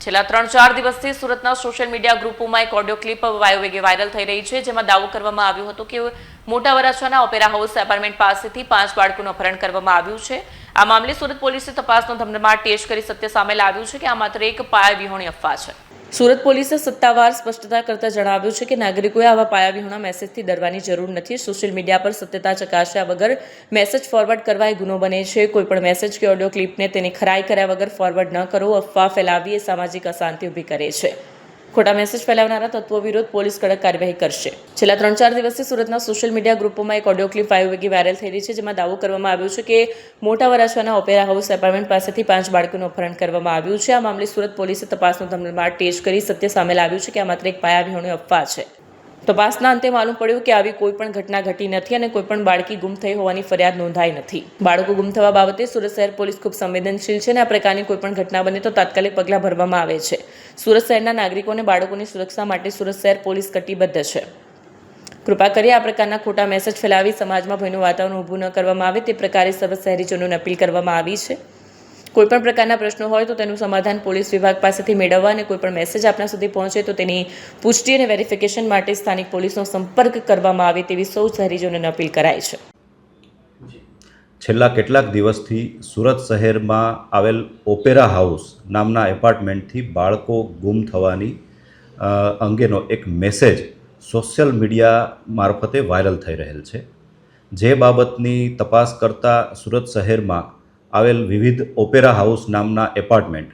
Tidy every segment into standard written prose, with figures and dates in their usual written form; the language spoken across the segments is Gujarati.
છેલ્લા 3-4 દિવસથી સુરતના સોશિયલ મીડિયા ગ્રુપોમાં એક ઓડિયો ક્લિપ વાયુવેગે વાયરલ થઈ રહી છે, જેમાં દાવો કરવામાં આવ્યો હતો કે મોટા વરાછાના ઓપેરા હાઉસ એપાર્ટમેન્ટ પાસેથી 5 બાળકોનું અપહરણ કરવામાં આવ્યું છે। આ મામલે સુરત પોલીસે તપાસનો ધમધમાટ તેજ કરી સત્ય સામે લાવ્યું છે કે આ માત્ર એક પાયાવિહોણી અફવા છે। સુરત પોલીસે સત્તાવાર સ્પષ્ટતા કરતા જણાવ્યું છે કે નાગરિકોએ આવા પાયાવિહોણા મેસેજથી ડરવાની જરૂર નથી। સોશિયલ મીડિયા પર સત્યતા ચકાસ્યા વગર મેસેજ ફોરવર્ડ કરવા એ ગુનો બને છે। કોઈપણ મેસેજ કે ઓડિયો ક્લિપને તેની ખરાઈ કર્યા વગર ફોરવર્ડ ન કરો। અફવા ફેલાવવી એ સામાજિક અશાંતિ ઊભી કરે છે। ખોટા મેસેજ ફેલાવનારા તત્વો વિરુદ્ધ પોલીસ કડક કાર્યવાહી કરશે। છેલ્લા 3-4 દિવસથી સુરતના સોશિયલ મીડિયા ગ્રુપોમાં એક ઓડિયો ક્લિપ વાયુવેગી વાયરલ થઈ રહી છે, જેમાં દાવો કરવામાં આવ્યો છે કે મોટા વરાછાના ઓપેરા હાઉસ એપાર્ટમેન્ટ પાસેથી 5 બાળકોનું અપહરણ કરવામાં આવ્યું છે। આ મામલે સુરત પોલીસે તપાસનો ધમધમાટ તેજ કરી સત્ય સામે લાવ્યું છે કે આ માત્ર એક પાયાવિહોણી અફવા છે। તપાસના અંતે માલુમ પડ્યું કે આવી કોઈ પણ ઘટના ઘટી નથી અને કોઈ પણ બાળકી ગુમ થઈ હોવાની ફરિયાદ નોંધાઈ નથી। બાળકો ગુમ થવા બાબતે સુરત શહેર પોલીસ ખૂબ સંવેદનશીલ છે અને આ પ્રકારની કોઈ પણ ઘટના બને તો તાત્કાલિક પગલાં ભરવામાં આવે છે। સુરત શહેરના નાગરિકો અને બાળકોની સુરક્ષા માટે સુરત શહેર પોલીસ કટિબદ્ધ છે। કૃપા કરી આ પ્રકારના ખોટા મેસેજ ફેલાવી સમાજમાં ભયનું વાતાવરણ ઊભું ન કરવામાં આવે તે પ્રકારે સર્વ શહેરીજનોને અપીલ કરવામાં આવી છે। કોઈપણ પ્રકારના પ્રશ્નો હોય તો તેનું સમાધાન પોલીસ વિભાગ પાસેથી મેળવવા અને કોઈપણ મેસેજ આપના સુધી પહોંચે તો તેની પુષ્ટિ અને વેરિફિકેશન માટે સ્થાનિક પોલીસનો સંપર્ક કરવામાં આવે તેવી સૌ શહેરીજનોને અપીલ કરાઈ છે। છેલ્લા કેટલાક દિવસથી સુરત શહેરમાં આવેલ ઓપેરા હાઉસ નામના એપાર્ટમેન્ટથી બાળકો ગુમ થવાની અંગેનો એક મેસેજ સોશિયલ મીડિયા મારફતે વાયરલ થઈ રહેલ છે। જે બાબતની તપાસ કરતાં સુરત શહેરમાં આવેલ વિવિધ ઓપેરા હાઉસ નામના એપાર્ટમેન્ટ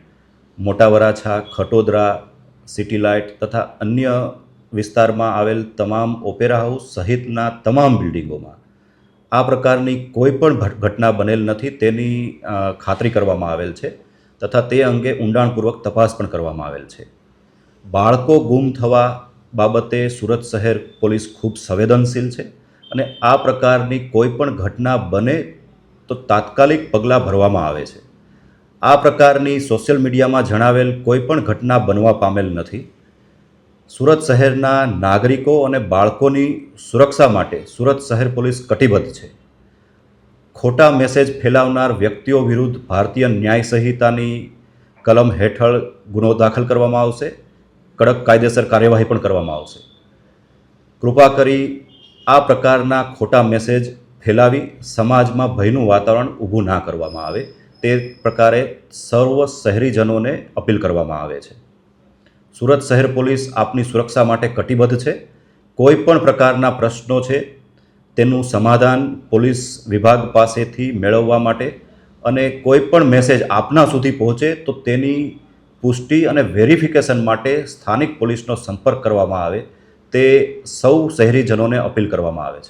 મોટા વરાછા, ખટોદરા, સિટી લાઇટ તથા અન્ય વિસ્તારમાં આવેલ તમામ ઓપેરા હાઉસ સહિતના તમામ બિલ્ડિંગોમાં આ પ્રકારની કોઈ પણ ઘટના બનેલ નથી તેની ખાતરી કરવામાં આવેલ છે તથા તે અંગે ઊંડાણપૂર્વક તપાસ પણ કરવામાં આવેલ છે। બાળકો ગુમ થવા બાબતે સુરત શહેર પોલીસ ખૂબ સંવેદનશીલ છે અને આ પ્રકારની કોઈ પણ ઘટના બને તો તાત્કાલિક પગલાં ભરવામાં આવે છે। આ પ્રકારની સોશિયલ મીડિયામાં જણાવેલ કોઈ પણ ઘટના બનવા પામેલ નથી। સુરત શહેરના નાગરિકો અને બાળકોની સુરક્ષા માટે સુરત શહેર પોલીસ કટિબદ્ધ છે। ખોટા મેસેજ ફેલાવનાર વ્યક્તિઓ વિરુદ્ધ ભારતીય ન્યાય સંહિતાની કલમ હેઠળ ગુનો દાખલ કરવામાં આવશે। કડક કાયદેસર કાર્યવાહી પણ કરવામાં આવશે। કૃપા કરી આ પ્રકારના ખોટા મેસેજ ફેલાવી સમાજમાં ભયનું વાતાવરણ ઊભું ના કરવામાં આવે તે પ્રકારે સર્વ શહેરીજનોને અપીલ કરવામાં આવે છે। સુરત શહેર પોલીસ આપની સુરક્ષા માટે કટિબદ્ધ છે। કોઈ પણ પ્રકારના પ્રશ્નો છે તેનું સમાધાન પોલીસ વિભાગ પાસેથી મેળવવા માટે અને કોઈ પણ મેસેજ આપના સુધી પહોંચે તો તેની પુષ્ટિ અને વેરિફિકેશન માટે સ્થાનિક પોલીસનો સંપર્ક કરવામાં આવે તે સૌ શહેરીજનોને અપીલ કરવામાં આવે છે।